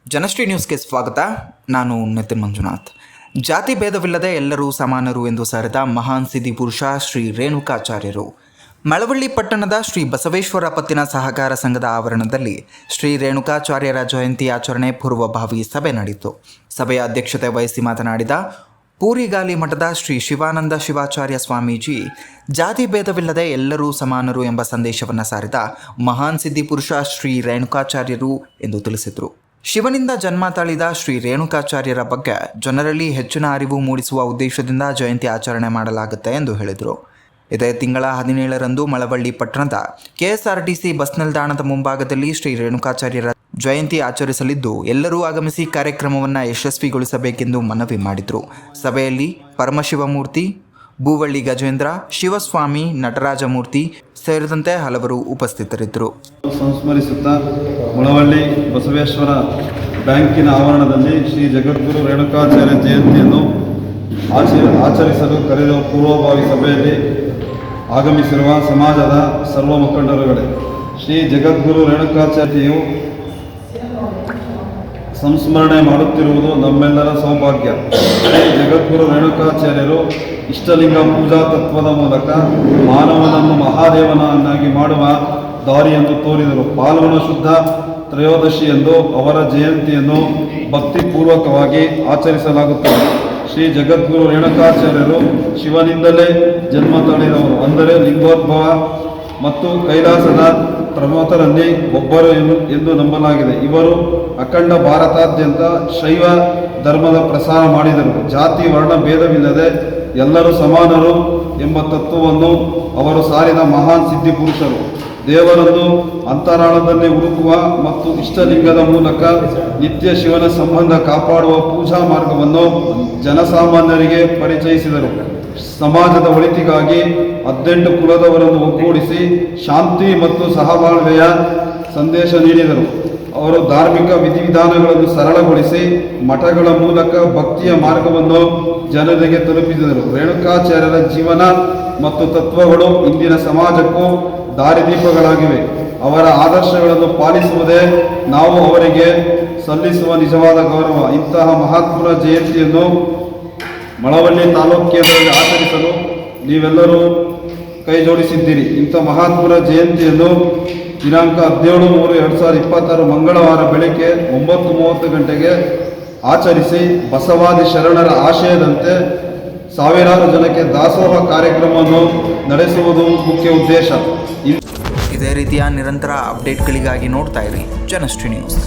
ಜನಶ್ರೀ ನ್ಯೂಸ್ಗೆ ಸ್ವಾಗತ. ನಾನು ನಿತಿನ್ ಮಂಜುನಾಥ್. ಜಾತಿ ಭೇದವಿಲ್ಲದೆ ಎಲ್ಲರೂ ಸಮಾನರು ಎಂದು ಸಾರಿದ ಮಹಾನ್ ಸಿದ್ಧಿಪುರುಷ ಶ್ರೀ ರೇಣುಕಾಚಾರ್ಯರು ಮಳವಳ್ಳಿ ಪಟ್ಟಣದ ಶ್ರೀ ಬಸವೇಶ್ವರ ಪತ್ತಿನ ಸಹಕಾರ ಸಂಘದ ಆವರಣದಲ್ಲಿ ಶ್ರೀ ರೇಣುಕಾಚಾರ್ಯರ ಜಯಂತಿ ಆಚರಣೆ ಪೂರ್ವಭಾವಿ ಸಭೆ ನಡೆಯಿತು. ಸಭೆಯ ಅಧ್ಯಕ್ಷತೆ ವಹಿಸಿ ಮಾತನಾಡಿದ ಪೂರಿಗಾಲಿ ಮಠದ ಶ್ರೀ ಶಿವಾನಂದ ಶಿವಾಚಾರ್ಯ ಸ್ವಾಮೀಜಿ, ಜಾತಿ ಭೇದವಿಲ್ಲದೆ ಎಲ್ಲರೂ ಸಮಾನರು ಎಂಬ ಸಂದೇಶವನ್ನು ಸಾರಿದ ಮಹಾನ್ ಸಿದ್ಧಿಪುರುಷ ಶ್ರೀ ರೇಣುಕಾಚಾರ್ಯರು ಎಂದು ತಿಳಿಸಿದರು. ಶಿವನಿಂದ ಜನ್ಮ ತಾಳಿದ ಶ್ರೀ ರೇಣುಕಾಚಾರ್ಯರ ಬಗ್ಗೆ ಜನರಲ್ಲಿ ಹೆಚ್ಚಿನ ಅರಿವು ಮೂಡಿಸುವ ಉದ್ದೇಶದಿಂದ ಜಯಂತಿ ಆಚರಣೆ ಮಾಡಲಾಗುತ್ತೆ ಎಂದು ಹೇಳಿದರು. ಇದೇ ತಿಂಗಳ 17ರಂದು ಮಳವಳ್ಳಿ ಪಟ್ಟಣದ ಕೆಎಸ್ಆರ್ಟಿಸಿ ಬಸ್ ನಿಲ್ದಾಣದ ಮುಂಭಾಗದಲ್ಲಿ ಶ್ರೀ ರೇಣುಕಾಚಾರ್ಯರ ಜಯಂತಿ ಆಚರಿಸಲಿದ್ದು, ಎಲ್ಲರೂ ಆಗಮಿಸಿ ಕಾರ್ಯಕ್ರಮವನ್ನು ಯಶಸ್ವಿಗೊಳಿಸಬೇಕೆಂದು ಮನವಿ ಮಾಡಿದರು. ಸಭೆಯಲ್ಲಿ ಪರಮಶಿವಮೂರ್ತಿ, ಭೂವಳ್ಳಿ ಗಜೇಂದ್ರ, ಶಿವಸ್ವಾಮಿ, ನಟರಾಜಮೂರ್ತಿ ಸೇರಿದಂತೆ ಹಲವರು ಉಪಸ್ಥಿತರಿದ್ದರು. ಸಂಸ್ಮರಿಸುತ್ತಾ ಮಳವಳ್ಳಿ ಬಸವೇಶ್ವರ ಬ್ಯಾಂಕಿನ ಆವರಣದಲ್ಲಿ ಶ್ರೀ ಜಗದ್ಗುರು ರೇಣುಕಾಚಾರ್ಯ ಜಯಂತಿಯನ್ನು ಆಚರಿಸಲು ಕರೆದ ಪೂರ್ವಭಾವಿ ಸಭೆಯಲ್ಲಿ ಆಗಮಿಸಿರುವ ಸಮಾಜದ ಸರ್ವ ಮುಖಂಡರುಗಳೇ, ಶ್ರೀ ಜಗದ್ಗುರು ರೇಣುಕಾಚಾರ್ಯರು ಸಂಸ್ಮರಣೆ ಮಾಡುತ್ತಿರುವುದು ನಮ್ಮೆಲ್ಲರ ಸೌಭಾಗ್ಯ. ಶ್ರೀ ಜಗದ್ಗುರು ರೇಣುಕಾಚಾರ್ಯರು ಇಷ್ಟಲಿಂಗ ಪೂಜಾ ತತ್ವದ ಮೂಲಕ ಮಾನವನನ್ನು ಮಹಾದೇವನನ್ನಾಗಿ ಮಾಡುವ ದಾರಿಯನ್ನು ತೋರಿದರು. ಪಾಲ್ಗುಣ ಶುದ್ಧ ತ್ರಯೋದಶಿಯಂದು ಅವರ ಜಯಂತಿಯನ್ನು ಭಕ್ತಿಪೂರ್ವಕವಾಗಿ ಆಚರಿಸಲಾಗುತ್ತದೆ. ಶ್ರೀ ಜಗದ್ಗುರು ರೇಣುಕಾಚಾರ್ಯರು ಶಿವನಿಂದಲೇ ಜನ್ಮ ತಳೆದವರು, ಅಂದರೆ ಲಿಂಗೋದ್ಭವ ಮತ್ತು ಕೈಲಾಸದ ಪ್ರಮೋತರಲ್ಲಿ ಒಬ್ಬರು ಎಂದು ನಂಬಲಾಗಿದೆ. ಇವರು ಅಖಂಡ ಭಾರತಾದ್ಯಂತ ಶೈವ ಧರ್ಮದ ಪ್ರಸಾರ ಮಾಡಿದರು. ಜಾತಿ ವರ್ಣ ಭೇದವಿಲ್ಲದೆ ಎಲ್ಲರೂ ಸಮಾನರು ಎಂಬ ತತ್ವವನ್ನು ಅವರು ಸಾರಿದ ಮಹಾನ್ ಸಿದ್ಧಿಪುರುಷರು. ದೇವರನ್ನು ಅಂತರಾಳದಲ್ಲಿ ಹುಡುಕುವ ಮತ್ತು ಇಷ್ಟಲಿಂಗದ ಮೂಲಕ ನಿತ್ಯ ಶಿವನ ಸಂಬಂಧ ಕಾಪಾಡುವ ಪೂಜಾ ಮಾರ್ಗವನ್ನು ಜನಸಾಮಾನ್ಯರಿಗೆ ಪರಿಚಯಿಸಿದರು. ಸಮಾಜದ ಒಳಿತಿಗಾಗಿ 18 ಕುಲದವರನ್ನು ಒಗ್ಗೂಡಿಸಿ ಶಾಂತಿ ಮತ್ತು ಸಹಬಾಳ್ವೆಯ ಸಂದೇಶ ನೀಡಿದರು. ಅವರು ಧಾರ್ಮಿಕ ವಿಧಿವಿಧಾನಗಳನ್ನು ಸರಳಗೊಳಿಸಿ ಮಠಗಳ ಮೂಲಕ ಭಕ್ತಿಯ ಮಾರ್ಗವನ್ನು ಜನರಿಗೆ ತಲುಪಿಸಿದರು. ರೇಣುಕಾಚಾರ್ಯರ ಜೀವನ ಮತ್ತು ತತ್ವಗಳು ಇಂದಿನ ಸಮಾಜಕ್ಕೂ ದಾರಿದೀಪಗಳಾಗಿವೆ. ಅವರ ಆದರ್ಶಗಳನ್ನು ಪಾಲಿಸುವುದೇ ನಾವು ಅವರಿಗೆ ಸಲ್ಲಿಸುವ ನಿಜವಾದ ಗೌರವ. ಇಂತಹ ಮಹಾತ್ಮರ ಜಯಂತಿಯನ್ನು ಮಳವಳ್ಳಿ ತಾಲೂಕಿನಲ್ಲಿ ಆಚರಿಸಲು ನೀವೆಲ್ಲರೂ ಕೈ ಜೋಡಿಸಿದ್ದೀರಿ. ಇಂಥ ಮಹಾತ್ಮರ ಜಯಂತಿಯನ್ನು ದಿನಾಂಕ 17/3/2026 ಮಂಗಳವಾರ ಬೆಳಗ್ಗೆ 9:30 ಗಂಟೆಗೆ ಆಚರಿಸಿ ಬಸವಾದಿ ಶರಣರ ಆಶಯದಂತೆ ಸಾವಿರಾರು ಜನಕ್ಕೆ ದಾಸೋಹ ಕಾರ್ಯಕ್ರಮವನ್ನು ನಡೆಸುವುದು ಮುಖ್ಯ ಉದ್ದೇಶ. ಇದೇ ರೀತಿಯ ನಿರಂತರ ಅಪ್ಡೇಟ್ಗಳಿಗಾಗಿ ನೋಡ್ತಾ ಇರಿ ಜನಶ್ರೀ ನ್ಯೂಸ್.